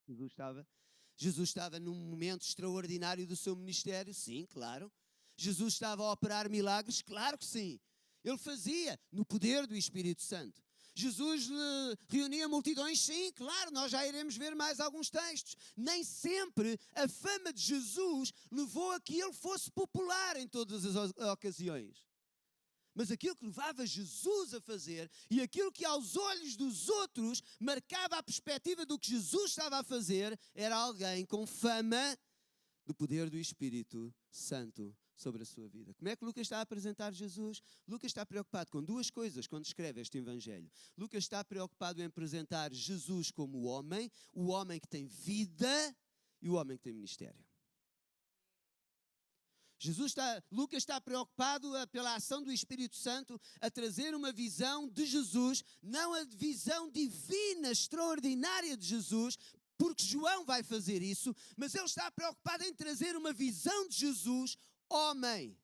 Jesus estava. Jesus estava num momento extraordinário do seu ministério? Sim, claro. Jesus estava a operar milagres? Claro que sim. Ele fazia no poder do Espírito Santo. Jesus reunia multidões? Sim, claro, nós já iremos ver mais alguns textos. Nem sempre a fama de Jesus levou a que ele fosse popular em todas as ocasiões. Mas aquilo que levava Jesus a fazer e aquilo que aos olhos dos outros marcava a perspectiva do que Jesus estava a fazer era alguém com fama do poder do Espírito Santo sobre a sua vida. Como é que Lucas está a apresentar Jesus? Lucas está preocupado com duas coisas quando escreve este Evangelho. Lucas está preocupado em apresentar Jesus como o homem que tem vida e o homem que tem ministério. Lucas está preocupado pela ação do Espírito Santo a trazer uma visão de Jesus, não a visão divina, extraordinária de Jesus, porque João vai fazer isso, mas ele está preocupado em trazer uma visão de Jesus, homem,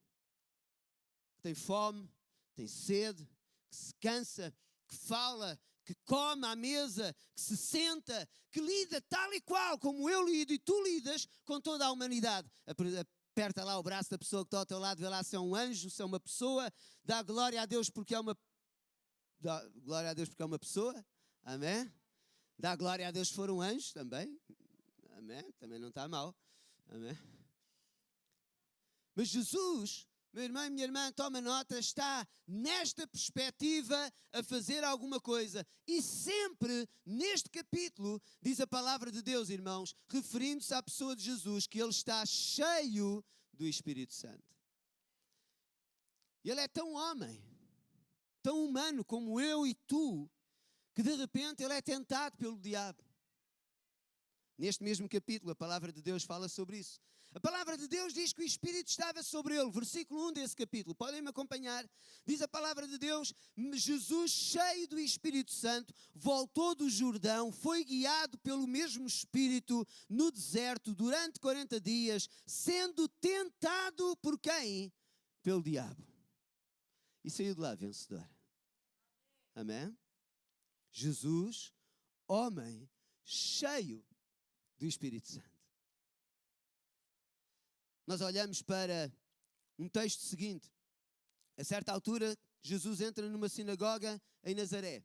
que tem fome, tem sede, que se cansa, que fala, que come à mesa, que se senta, que lida tal e qual como eu lido e tu lidas com toda a humanidade. Aperta lá o braço da pessoa que está ao teu lado, vê lá se é um anjo, se é uma pessoa, dá glória a Deus porque é uma pessoa, amém? Dá glória a Deus se for um anjo também, amém? Também não está mal, amém? Mas Jesus, meu irmão e minha irmã, toma nota, está nesta perspectiva a fazer alguma coisa. E sempre neste capítulo, diz a palavra de Deus, irmãos, referindo-se à pessoa de Jesus, que ele está cheio do Espírito Santo. Ele é tão homem, tão humano como eu e tu, que de repente ele é tentado pelo diabo. Neste mesmo capítulo, a palavra de Deus fala sobre isso. A palavra de Deus diz que o Espírito estava sobre ele. Versículo 1 desse capítulo. Podem-me acompanhar? Diz a palavra de Deus: Jesus, cheio do Espírito Santo, voltou do Jordão, foi guiado pelo mesmo Espírito no deserto durante 40 dias, sendo tentado por quem? Pelo diabo. E saiu de lá vencedor. Amém? Jesus, homem, cheio do Espírito Santo. Nós olhamos para um texto seguinte. A certa altura, Jesus entra numa sinagoga em Nazaré.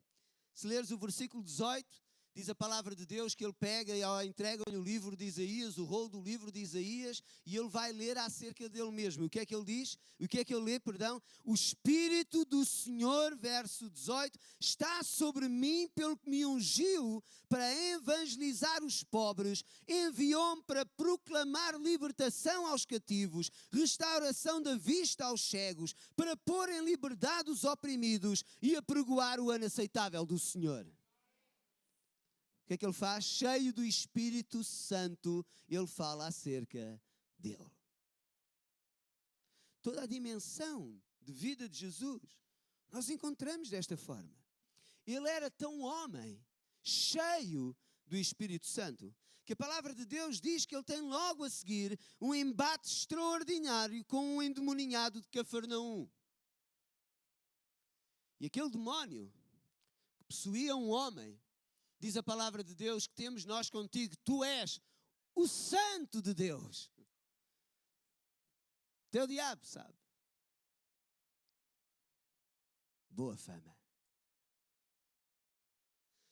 Se leres o versículo 18, diz a palavra de Deus que ele pega e entrega-lhe o livro de Isaías, o rolo do livro de Isaías, e ele vai ler acerca dele mesmo. O que é que ele diz? O que é que ele lê, perdão? O Espírito do Senhor, verso 18, está sobre mim pelo que me ungiu para evangelizar os pobres, enviou-me para proclamar libertação aos cativos, restauração da vista aos cegos, para pôr em liberdade os oprimidos e apregoar o ano aceitável do Senhor. O que é que ele faz? Cheio do Espírito Santo, ele fala acerca dele. Toda a dimensão de vida de Jesus, nós encontramos desta forma. Ele era tão homem, cheio do Espírito Santo, que a palavra de Deus diz que ele tem logo a seguir um embate extraordinário com um endemoninhado de Cafarnaum. E aquele demónio que possuía um homem, diz a palavra de Deus que temos nós contigo, tu és o Santo de Deus. Teu diabo, sabe? Boa fama.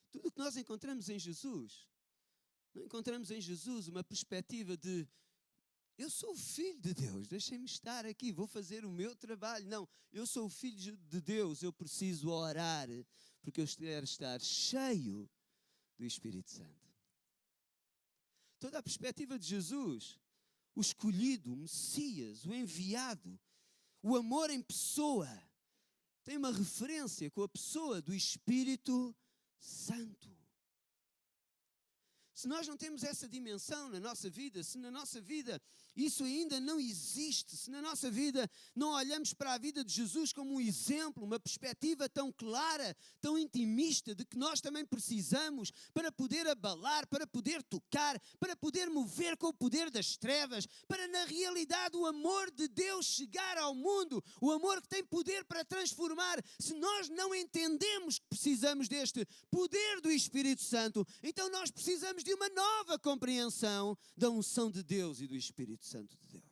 Tudo o que nós encontramos em Jesus, não encontramos em Jesus uma perspectiva de eu sou o filho de Deus, deixem-me estar aqui, vou fazer o meu trabalho. Não, eu sou o filho de Deus, eu preciso orar, porque eu quero estar cheio do Espírito Santo. Toda a perspectiva de Jesus, o escolhido, o Messias, o enviado, o amor em pessoa, tem uma referência com a pessoa do Espírito Santo. Se nós não temos essa dimensão na nossa vida, se na nossa vida isso ainda não existe, se na nossa vida não olhamos para a vida de Jesus como um exemplo, uma perspectiva tão clara, tão intimista de que nós também precisamos para poder abalar, para poder tocar, para poder mover com o poder das trevas, para na realidade o amor de Deus chegar ao mundo, o amor que tem poder para transformar. Se nós não entendemos que precisamos deste poder do Espírito Santo, então nós precisamos de uma nova compreensão da unção de Deus e do Espírito Santo de Deus.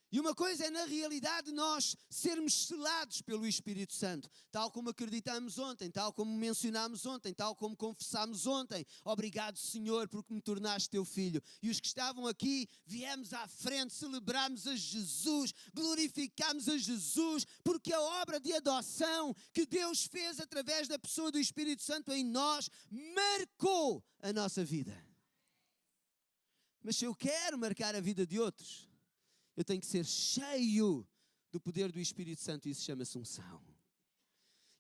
E uma coisa é, na realidade, nós sermos selados pelo Espírito Santo, tal como acreditamos ontem, tal como mencionámos ontem, tal como confessámos ontem. Obrigado, Senhor, porque me tornaste teu filho. E os que estavam aqui, viemos à frente, celebramos a Jesus, glorificamos a Jesus, porque a obra de adoção que Deus fez através da pessoa do Espírito Santo em nós, marcou a nossa vida. Mas se eu quero marcar a vida de outros, eu tenho que ser cheio do poder do Espírito Santo, e isso chama-se unção.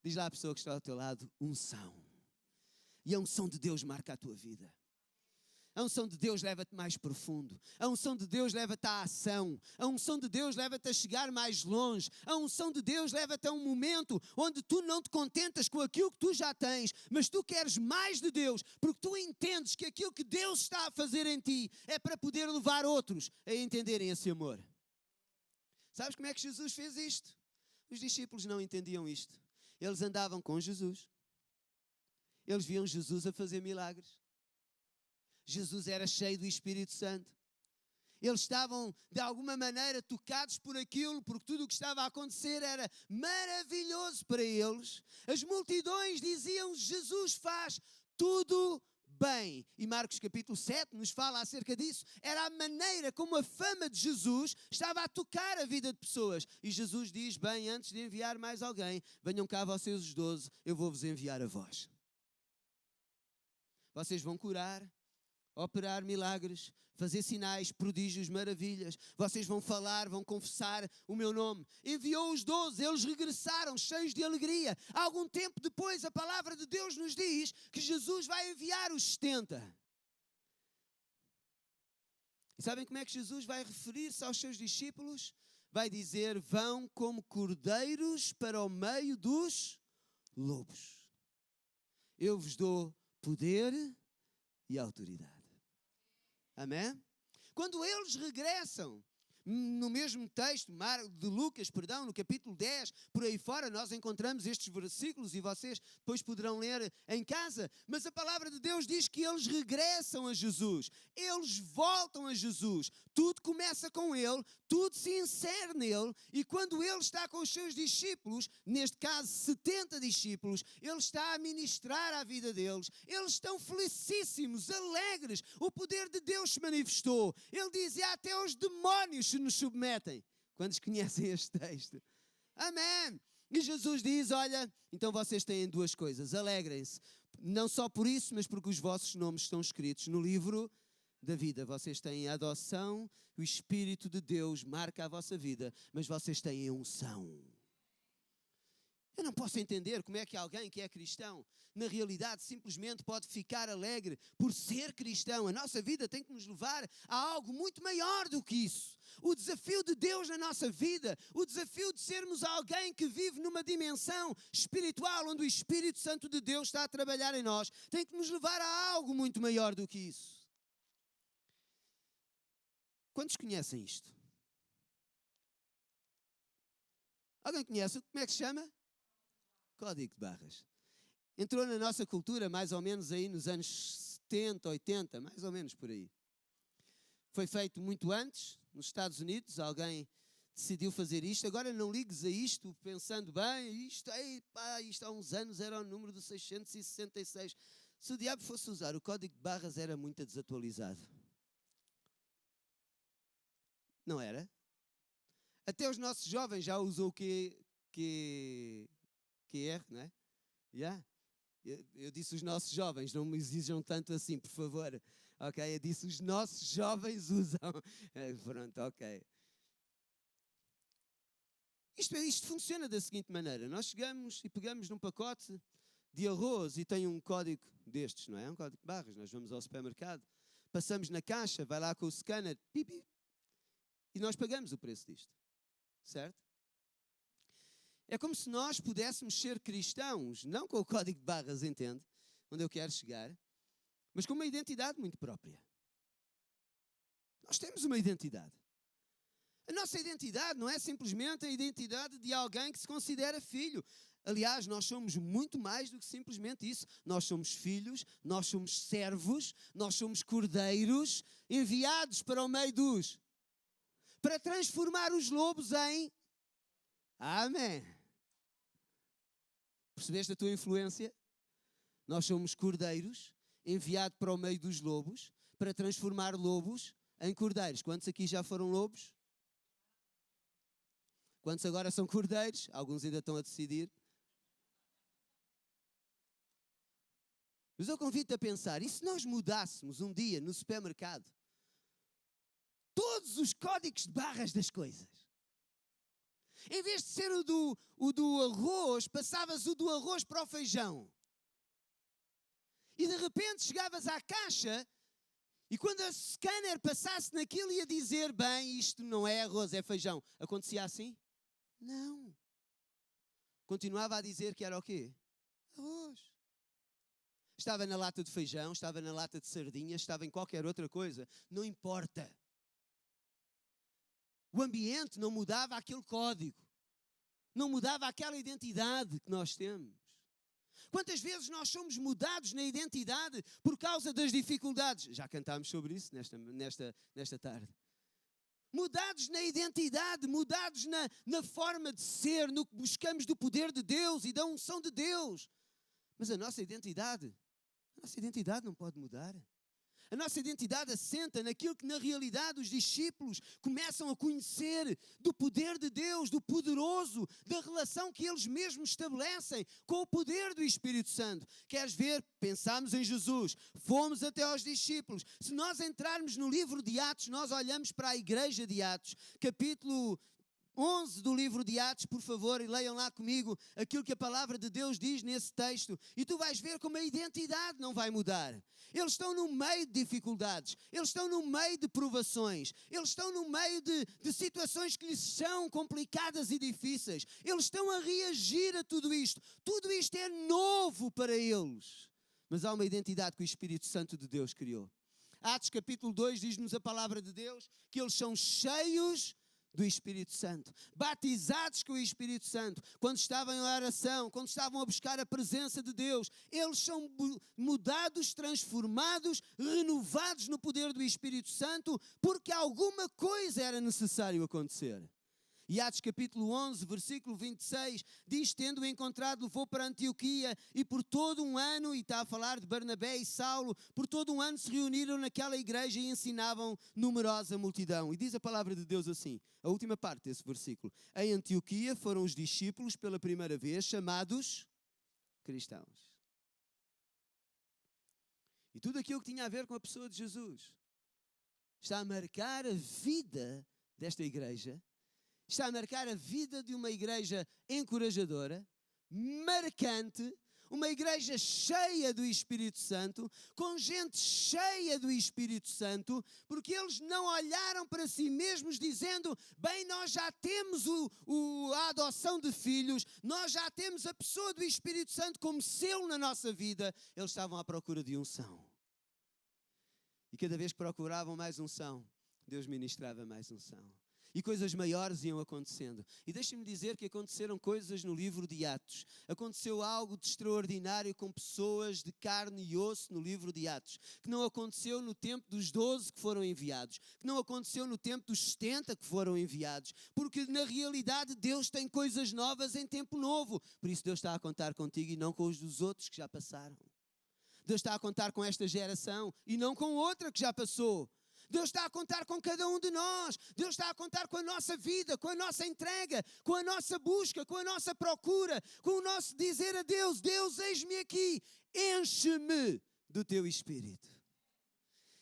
Diz lá à pessoa que está ao teu lado, unção. E a unção de Deus marca a tua vida. A unção de Deus leva-te mais profundo. A unção de Deus leva-te à ação. A unção de Deus leva-te a chegar mais longe. A unção de Deus leva-te a um momento onde tu não te contentas com aquilo que tu já tens, mas tu queres mais de Deus, porque tu entendes que aquilo que Deus está a fazer em ti é para poder levar outros a entenderem esse amor. Sabes como é que Jesus fez isto? Os discípulos não entendiam isto. Eles andavam com Jesus. Eles viam Jesus a fazer milagres. Jesus era cheio do Espírito Santo. Eles estavam, de alguma maneira, tocados por aquilo, porque tudo o que estava a acontecer era maravilhoso para eles. As multidões diziam, Jesus faz tudo bem. E Marcos capítulo 7 nos fala acerca disso. Era a maneira como a fama de Jesus estava a tocar a vida de pessoas. E Jesus diz, bem, antes de enviar mais alguém, venham cá vocês os 12, eu vou-vos enviar a vós. Vocês vão curar, operar milagres, fazer sinais, prodígios, maravilhas. Vocês vão falar, vão confessar o meu nome. Enviou os 12, eles regressaram cheios de alegria. Algum tempo depois, a palavra de Deus nos diz que Jesus vai enviar os 70. E sabem como é que Jesus vai referir-se aos seus discípulos? Vai dizer, vão como cordeiros para o meio dos lobos. Eu vos dou poder e autoridade. Amém? Quando eles regressam, no mesmo texto de Lucas, no capítulo 10, por aí fora, nós encontramos estes versículos e vocês depois poderão ler em casa. Mas a palavra de Deus diz que eles regressam a Jesus. Eles voltam a Jesus. Tudo começa com Ele, tudo se insere nele. E quando Ele está com os seus discípulos, neste caso 70 discípulos, Ele está a ministrar à vida deles. Eles estão felicíssimos, alegres. O poder de Deus se manifestou. Ele diz, até os demónios se nos submetem. Quantos conhecem este texto? Amém! E Jesus diz, olha, então vocês têm duas coisas. Alegrem-se. Não só por isso, mas porque os vossos nomes estão escritos no livro da vida. Vocês têm a adoção, o Espírito de Deus marca a vossa vida, mas vocês têm a unção. Eu não posso entender como é que alguém que é cristão, na realidade, simplesmente pode ficar alegre por ser cristão. A nossa vida tem que nos levar a algo muito maior do que isso. O desafio de Deus na nossa vida, o desafio de sermos alguém que vive numa dimensão espiritual, onde o Espírito Santo de Deus está a trabalhar em nós, tem que nos levar a algo muito maior do que isso. Quantos conhecem isto? Alguém conhece? Como é que se chama? Código de barras. Entrou na nossa cultura mais ou menos aí nos anos 70, 80, mais ou menos por aí. Foi feito muito antes, nos Estados Unidos, alguém decidiu fazer isto. Agora não ligues a isto pensando, bem, isto há uns anos era o número do 666. Se o diabo fosse usar o código de barras era muito desatualizado. Não era? Até os nossos jovens já usam o QR, não é? Yeah. Eu disse os nossos jovens, não me exijam tanto assim, por favor. Ok? Eu disse os nossos jovens usam. Pronto, ok. Isto funciona da seguinte maneira. Nós chegamos e pegamos num pacote de arroz e tem um código destes, não é? Um código de barras. Nós vamos ao supermercado, passamos na caixa, vai lá com o scanner, pipi, e nós pagamos o preço disto. Certo? É como se nós pudéssemos ser cristãos, não com o código de barras, entende? Onde eu quero chegar, mas com uma identidade muito própria. Nós temos uma identidade. A nossa identidade não é simplesmente a identidade de alguém que se considera filho. Aliás, nós somos muito mais do que simplesmente isso. Nós somos filhos, nós somos servos, nós somos cordeiros, enviados para o meio dos... para transformar os lobos em... Amém. Percebeste a tua influência? Nós somos cordeiros, enviados para o meio dos lobos, para transformar lobos em cordeiros. Quantos aqui já foram lobos? Quantos agora são cordeiros? Alguns ainda estão a decidir. Mas eu convido-te a pensar, e se nós mudássemos um dia no supermercado todos os códigos de barras das coisas? Em vez de ser o do arroz, passavas o do arroz para o feijão. E de repente chegavas à caixa e quando a scanner passasse naquilo ia dizer, bem, isto não é arroz, é feijão. Acontecia assim? Não. Continuava a dizer que era o quê? Arroz. Estava na lata de feijão, estava na lata de sardinhas, estava em qualquer outra coisa. Não importa. O ambiente não mudava aquele código. Não mudava aquela identidade que nós temos. Quantas vezes nós somos mudados na identidade por causa das dificuldades? Já cantámos sobre isso nesta tarde. Mudados na identidade, mudados na forma de ser, no que buscamos do poder de Deus e da unção de Deus. Mas a nossa identidade não pode mudar. A nossa identidade assenta naquilo que na realidade os discípulos começam a conhecer do poder de Deus, do poderoso, da relação que eles mesmos estabelecem com o poder do Espírito Santo. Queres ver? Pensámos em Jesus, fomos até aos discípulos. Se nós entrarmos no livro de Atos, nós olhamos para a igreja de Atos, capítulo 11 do livro de Atos, por favor, e leiam lá comigo aquilo que a palavra de Deus diz nesse texto. E tu vais ver como a identidade não vai mudar. Eles estão no meio de dificuldades, eles estão no meio de provações, eles estão no meio de situações que lhes são complicadas e difíceis. Eles estão a reagir a tudo isto. Tudo isto é novo para eles. Mas há uma identidade que o Espírito Santo de Deus criou. Atos capítulo 2 diz-nos a palavra de Deus que eles são cheios do Espírito Santo, batizados com o Espírito Santo, quando estavam em oração, quando estavam a buscar a presença de Deus, eles são mudados, transformados, renovados no poder do Espírito Santo, porque alguma coisa era necessário acontecer. E Atos capítulo 11, versículo 26, diz, tendo encontrado, levou para Antioquia e por todo um ano, e está a falar de Barnabé e Saulo, por todo um ano se reuniram naquela igreja e ensinavam numerosa multidão. E diz a palavra de Deus assim, a última parte desse versículo. Em Antioquia foram os discípulos pela primeira vez chamados cristãos. E tudo aquilo que tinha a ver com a pessoa de Jesus está a marcar a vida desta igreja. Está a marcar a vida de uma igreja encorajadora, marcante, uma igreja cheia do Espírito Santo, com gente cheia do Espírito Santo, porque eles não olharam para si mesmos dizendo, bem, nós já temos a adoção de filhos, nós já temos a pessoa do Espírito Santo como selo na nossa vida. Eles estavam à procura de unção. E cada vez que procuravam mais unção, Deus ministrava mais unção. E coisas maiores iam acontecendo. E deixem-me dizer que aconteceram coisas no livro de Atos. Aconteceu algo de extraordinário com pessoas de carne e osso no livro de Atos. Que não aconteceu no tempo dos 12 que foram enviados. Que não aconteceu no tempo dos 70 que foram enviados. Porque na realidade Deus tem coisas novas em tempo novo. Por isso Deus está a contar contigo e não com os dos outros que já passaram. Deus está a contar com esta geração e não com outra que já passou. Deus está a contar com cada um de nós. Deus está a contar com a nossa vida, com a nossa entrega, com a nossa busca, com a nossa procura, com o nosso dizer a Deus, Deus, eis-me aqui, enche-me do teu Espírito.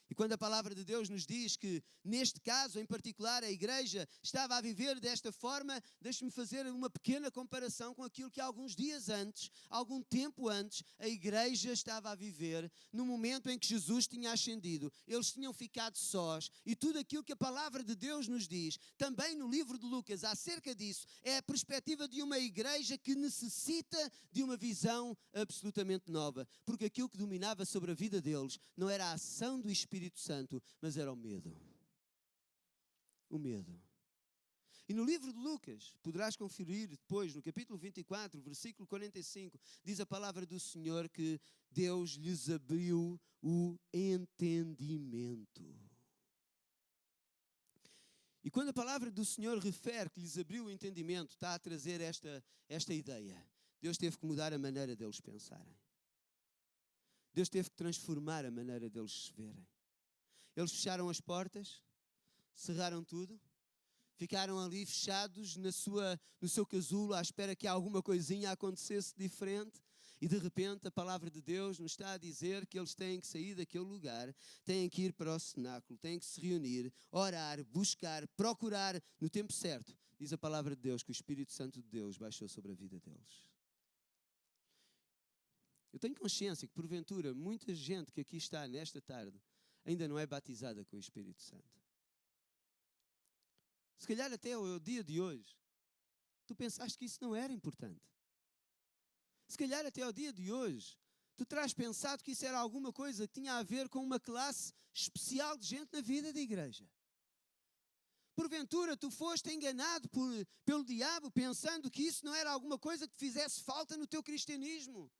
E quando a palavra de Deus nos diz que, neste caso em particular, a igreja estava a viver desta forma, deixe-me fazer uma pequena comparação com aquilo que alguns dias antes, algum tempo antes, a igreja estava a viver, no momento em que Jesus tinha ascendido. Eles tinham ficado sós e tudo aquilo que a palavra de Deus nos diz, também no livro de Lucas, acerca disso, é a perspectiva de uma igreja que necessita de uma visão absolutamente nova. Porque aquilo que dominava sobre a vida deles não era a ação do Espírito Santo, mas era o medo. O medo. E no livro de Lucas, poderás conferir depois, no capítulo 24, versículo 45, diz a palavra do Senhor que Deus lhes abriu o entendimento. E quando a palavra do Senhor refere que lhes abriu o entendimento, está a trazer esta ideia. Deus teve que mudar a maneira deles pensarem. Deus teve que transformar a maneira deles se verem. Eles fecharam as portas, cerraram tudo, ficaram ali fechados no seu casulo à espera que alguma coisinha acontecesse diferente. E de repente a palavra de Deus nos está a dizer que eles têm que sair daquele lugar, têm que ir para o cenáculo, têm que se reunir, orar, buscar, procurar no tempo certo. Diz a palavra de Deus que o Espírito Santo de Deus baixou sobre a vida deles. Eu tenho consciência que porventura muita gente que aqui está nesta tarde ainda não é batizada com o Espírito Santo. Se calhar até o dia de hoje, tu pensaste que isso não era importante. Se calhar até ao dia de hoje, tu terás pensado que isso era alguma coisa que tinha a ver com uma classe especial de gente na vida da igreja. Porventura tu foste enganado pelo diabo pensando que isso não era alguma coisa que te fizesse falta no teu cristianismo.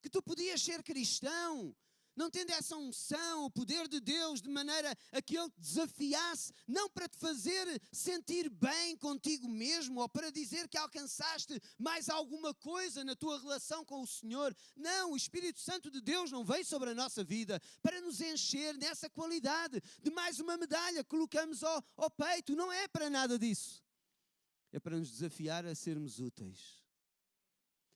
Que tu podias ser cristão, não tendo essa unção, o poder de Deus, de maneira a que Ele te desafiasse, não para te fazer sentir bem contigo mesmo, ou para dizer que alcançaste mais alguma coisa na tua relação com o Senhor. Não, o Espírito Santo de Deus não veio sobre a nossa vida para nos encher nessa qualidade de mais uma medalha que colocamos ao peito. Não é para nada disso. É para nos desafiar a sermos úteis.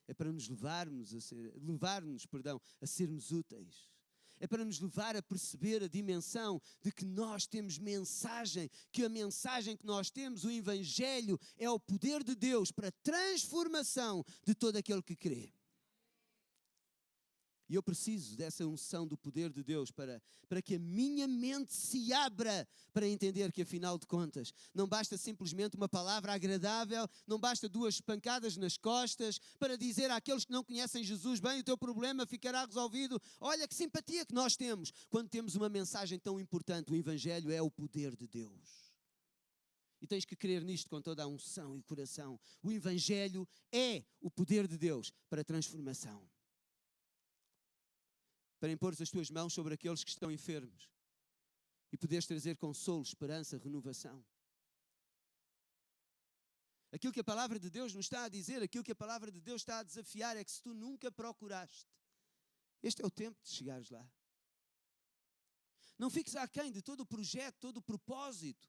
É para nos levar-nos a sermos úteis. É para nos levar a perceber a dimensão de que nós temos mensagem, que a mensagem que nós temos, o Evangelho, é o poder de Deus para a transformação de todo aquele que crê. E eu preciso dessa unção do poder de Deus para que a minha mente se abra para entender que, afinal de contas, não basta simplesmente uma palavra agradável, não basta 2 pancadas nas costas para dizer àqueles que não conhecem Jesus, bem, o teu problema ficará resolvido. Olha que simpatia que nós temos quando temos uma mensagem tão importante. O Evangelho é o poder de Deus. E tens que crer nisto com toda a unção e coração. O Evangelho é o poder de Deus para a transformação. Para impor as tuas mãos sobre aqueles que estão enfermos e poderes trazer consolo, esperança, renovação. Aquilo que a palavra de Deus nos está a dizer, aquilo que a palavra de Deus está a desafiar é que se tu nunca procuraste, este é o tempo de chegares lá. Não fiques aquém de todo o projeto, todo o propósito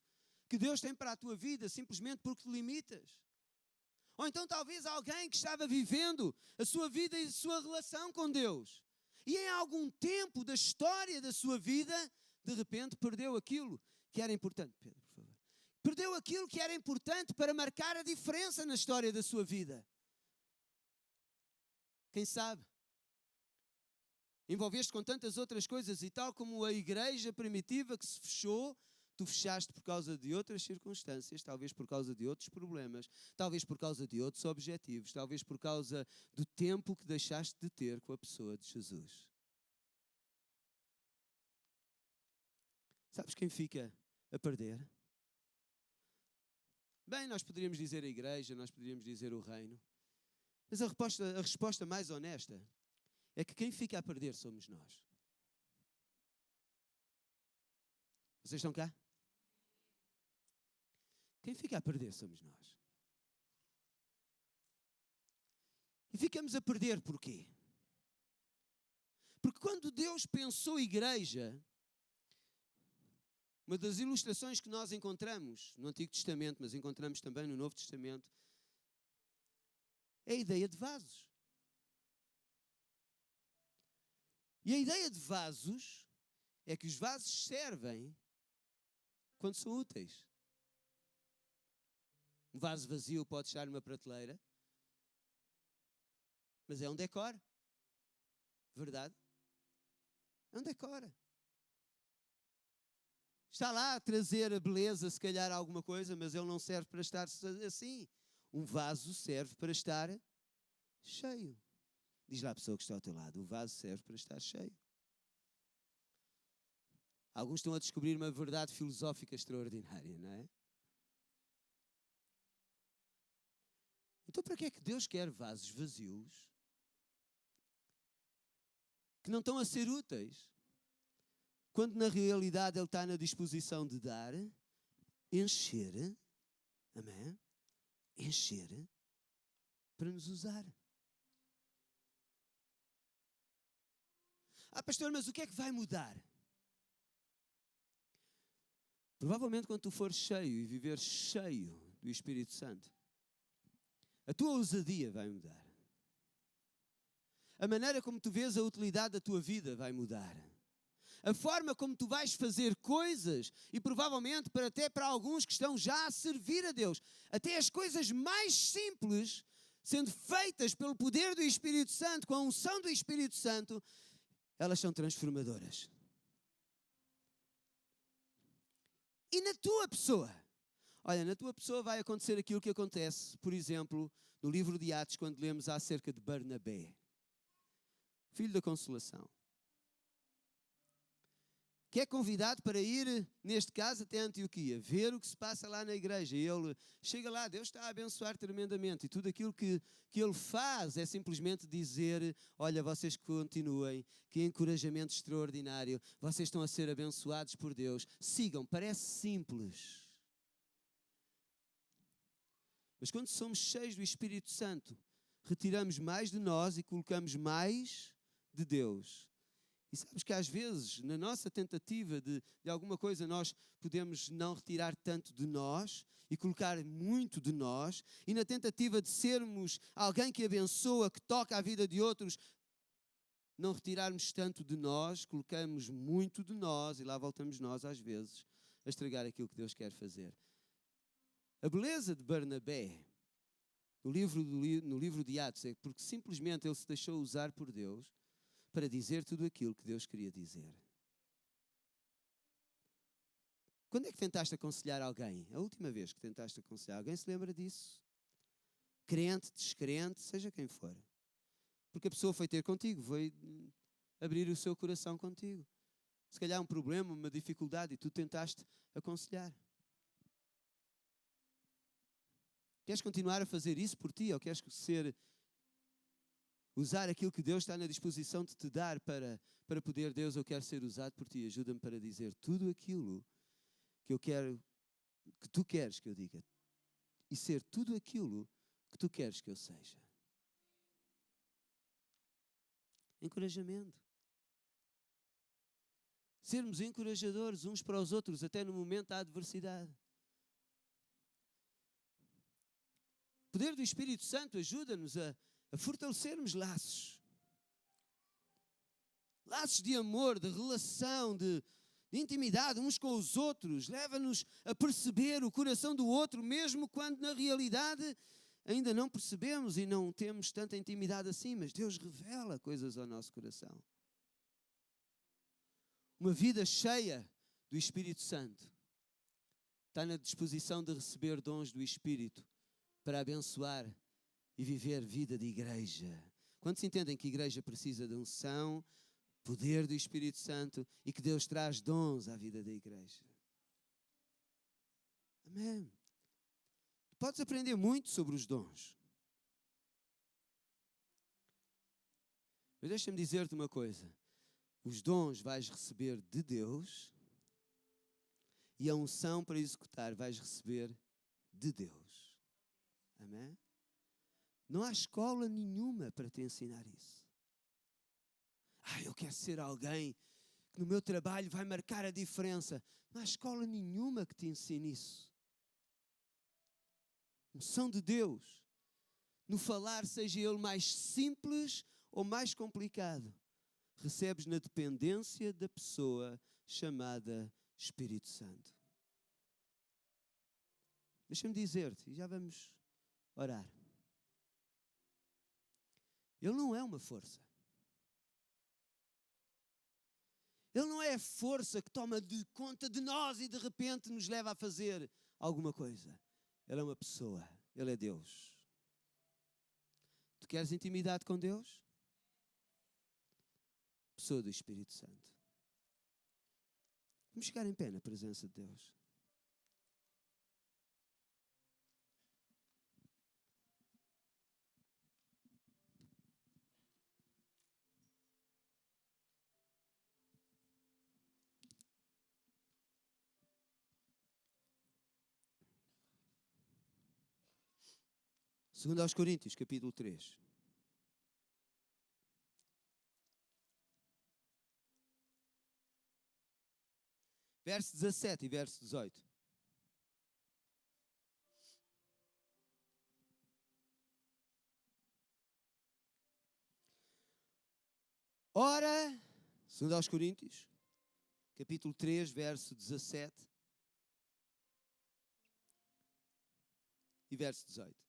que Deus tem para a tua vida, simplesmente porque te limitas. Ou então talvez alguém que estava vivendo a sua vida e a sua relação com Deus, e em algum tempo da história da sua vida, de repente perdeu aquilo que era importante. Pedro, por favor. Perdeu aquilo que era importante para marcar a diferença na história da sua vida. Quem sabe? Envolveste com tantas outras coisas e tal como a igreja primitiva que se fechou, tu fechaste por causa de outras circunstâncias, talvez por causa de outros problemas, talvez por causa de outros objetivos, talvez por causa do tempo que deixaste de ter com a pessoa de Jesus. Sabes quem fica a perder? Bem, nós poderíamos dizer a igreja, nós poderíamos dizer o reino, mas a resposta mais honesta é que quem fica a perder somos nós. Vocês estão cá? Quem fica a perder somos nós. E ficamos a perder porquê? Porque quando Deus pensou igreja, uma das ilustrações que nós encontramos no Antigo Testamento, mas encontramos também no Novo Testamento, é a ideia de vasos. E a ideia de vasos é que os vasos servem quando são úteis. Um vaso vazio pode estar numa prateleira, mas é um decor. Verdade? É um decor. Está lá a trazer a beleza, se calhar alguma coisa, mas ele não serve para estar assim. Um vaso serve para estar cheio. Diz lá a pessoa que está ao teu lado, o vaso serve para estar cheio. Alguns estão a descobrir uma verdade filosófica extraordinária, não é? Então para que é que Deus quer vasos vazios que não estão a ser úteis, quando na realidade Ele está na disposição de dar, encher, amém? Encher para nos usar. Pastor, mas o que é que vai mudar? Provavelmente quando tu fores cheio e viveres cheio do Espírito Santo, a tua ousadia vai mudar. A maneira como tu vês a utilidade da tua vida vai mudar. A forma como tu vais fazer coisas, e provavelmente até para alguns que estão já a servir a Deus, até as coisas mais simples, sendo feitas pelo poder do Espírito Santo, com a unção do Espírito Santo, elas são transformadoras. E na tua pessoa? Olha, na tua pessoa vai acontecer aquilo que acontece, por exemplo, no livro de Atos, quando lemos acerca de Barnabé, filho da Consolação, que é convidado para ir, neste caso, até Antioquia, ver o que se passa lá na igreja. E ele chega lá, Deus está a abençoar tremendamente. E tudo aquilo que ele faz é simplesmente dizer, olha, vocês continuem, que encorajamento extraordinário, vocês estão a ser abençoados por Deus. Sigam, parece simples. Mas quando somos cheios do Espírito Santo, retiramos mais de nós e colocamos mais de Deus. E sabes que às vezes, na nossa tentativa de alguma coisa, nós podemos não retirar tanto de nós e colocar muito de nós, e na tentativa de sermos alguém que abençoa, que toca a vida de outros, não retirarmos tanto de nós, colocamos muito de nós, e lá voltamos nós às vezes a estragar aquilo que Deus quer fazer. A beleza de Barnabé, no livro de Atos, é porque simplesmente ele se deixou usar por Deus para dizer tudo aquilo que Deus queria dizer. Quando é que tentaste aconselhar alguém? A última vez que tentaste aconselhar alguém, se lembra disso? Crente, descrente, seja quem for. Porque a pessoa foi ter contigo, foi abrir o seu coração contigo. Se calhar um problema, uma dificuldade, e tu tentaste aconselhar. Queres continuar a fazer isso por ti, ou queres usar aquilo que Deus está na disposição de te dar para poder, Deus, eu quero ser usado por ti, ajuda-me para dizer tudo aquilo que eu quero, que tu queres que eu diga, e ser tudo aquilo que tu queres que eu seja. Encorajamento. Sermos encorajadores uns para os outros, até no momento da adversidade. O poder do Espírito Santo ajuda-nos a fortalecermos laços. Laços de amor, de relação, de intimidade uns com os outros. Leva-nos a perceber o coração do outro, mesmo quando na realidade ainda não percebemos e não temos tanta intimidade assim, mas Deus revela coisas ao nosso coração. Uma vida cheia do Espírito Santo está na disposição de receber dons do Espírito para abençoar e viver vida de igreja. Quantos entendem que a igreja precisa de unção, poder do Espírito Santo e que Deus traz dons à vida da igreja? Amém. Tu podes aprender muito sobre os dons. Mas deixa-me dizer-te uma coisa. Os dons vais receber de Deus e a unção para executar vais receber de Deus. Amém? Não há escola nenhuma para te ensinar isso. Eu quero ser alguém que no meu trabalho vai marcar a diferença. Não há escola nenhuma que te ensine isso. Unção de Deus. No falar, seja ele mais simples ou mais complicado, recebes na dependência da pessoa chamada Espírito Santo. Deixa-me dizer-te, e já vamos orar. Ele não é uma força. Ele não é a força que toma de conta de nós e de repente nos leva a fazer alguma coisa. Ele é uma pessoa. Ele é Deus. Tu queres intimidade com Deus? Pessoa do Espírito Santo. Vamos ficar em pé na presença de Deus. 2 aos Coríntios, capítulo 3. Verso 17 e verso 18. Ora, 2 aos Coríntios, capítulo 3, verso 17 e verso 18.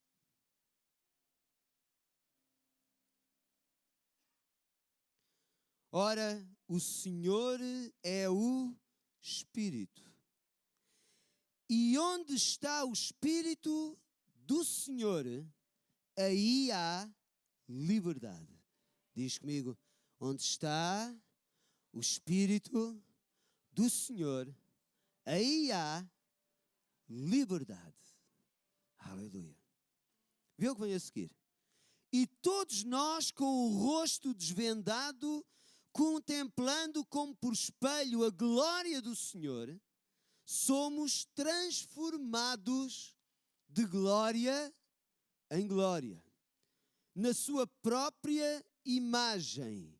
Ora, o Senhor é o Espírito. E onde está o Espírito do Senhor, aí há liberdade. Diz comigo, onde está o Espírito do Senhor, aí há liberdade. Aleluia. Vê o que vem a seguir. E todos nós, com o rosto desvendado, contemplando como por espelho a glória do Senhor, somos transformados de glória em glória, na sua própria imagem,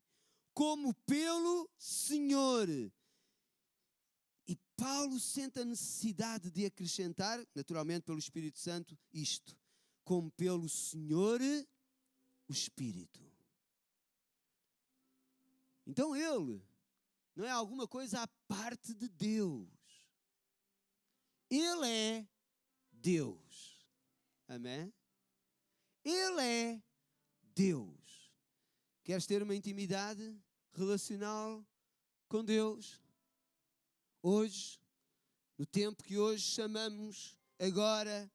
como pelo Senhor. E Paulo sente a necessidade de acrescentar, naturalmente pelo Espírito Santo, isto, como pelo Senhor, o Espírito. Então ele não é alguma coisa à parte de Deus. Ele é Deus. Amém? Ele é Deus. Queres ter uma intimidade relacional com Deus? Hoje, no tempo que hoje chamamos agora,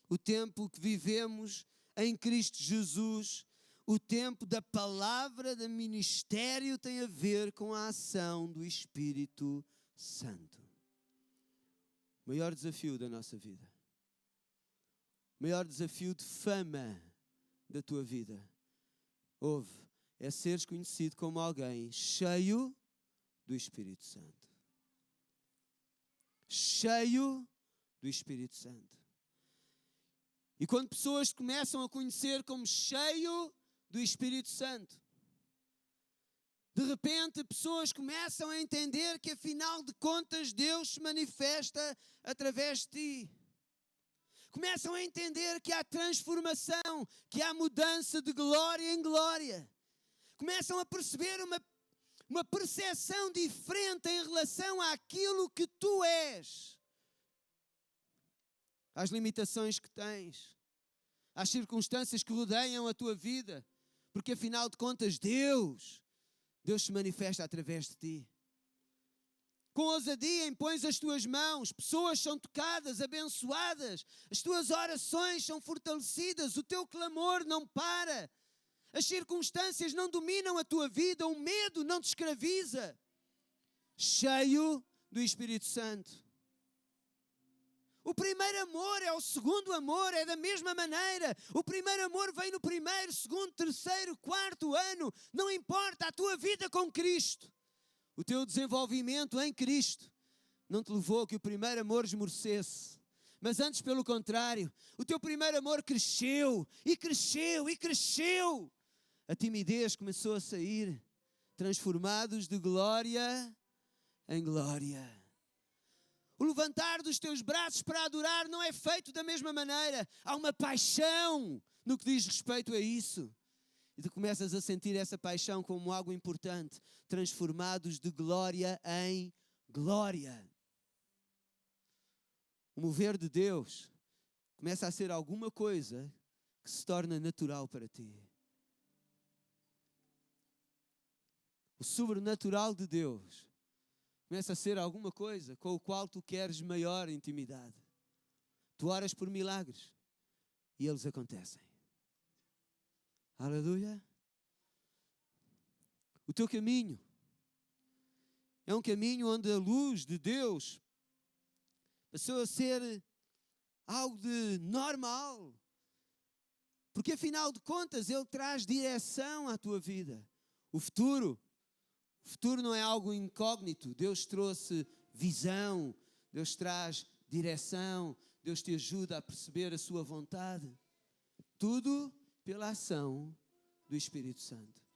o tempo que vivemos em Cristo Jesus, o tempo da palavra, do ministério tem a ver com a ação do Espírito Santo. O maior desafio da nossa vida, o maior desafio de fama da tua vida, é seres conhecido como alguém cheio do Espírito Santo. Cheio do Espírito Santo. E quando pessoas começam a conhecer como cheio do Espírito Santo, de repente pessoas começam a entender que afinal de contas Deus se manifesta através de ti. Começam a entender que há transformação, que há mudança de glória em glória. Começam a perceber uma percepção diferente em relação àquilo que tu és. Às limitações que tens, às circunstâncias que rodeiam a tua vida, porque afinal de contas Deus se manifesta através de ti. Com ousadia impões as tuas mãos, pessoas são tocadas, abençoadas, as tuas orações são fortalecidas, o teu clamor não para, as circunstâncias não dominam a tua vida, o medo não te escraviza. Cheio do Espírito Santo. O primeiro amor é o segundo amor, é da mesma maneira. O primeiro amor vem no primeiro, segundo, terceiro, quarto ano. Não importa a tua vida com Cristo. O teu desenvolvimento em Cristo não te levou a que o primeiro amor esmorecesse. Mas antes, pelo contrário, o teu primeiro amor cresceu, e cresceu, e cresceu. A timidez começou a sair, transformados de glória em glória. O levantar dos teus braços para adorar não é feito da mesma maneira. Há uma paixão no que diz respeito a isso. E tu começas a sentir essa paixão como algo importante. Transformados de glória em glória. O mover de Deus começa a ser alguma coisa que se torna natural para ti. O sobrenatural de Deus começa a ser alguma coisa com o qual tu queres maior intimidade. Tu oras por milagres e eles acontecem. Aleluia. O teu caminho é um caminho onde a luz de Deus passou a ser algo de normal. Porque afinal de contas Ele traz direção à tua vida. O futuro não é algo incógnito. Deus trouxe visão, Deus traz direção, Deus te ajuda a perceber a sua vontade. Tudo pela ação do Espírito Santo.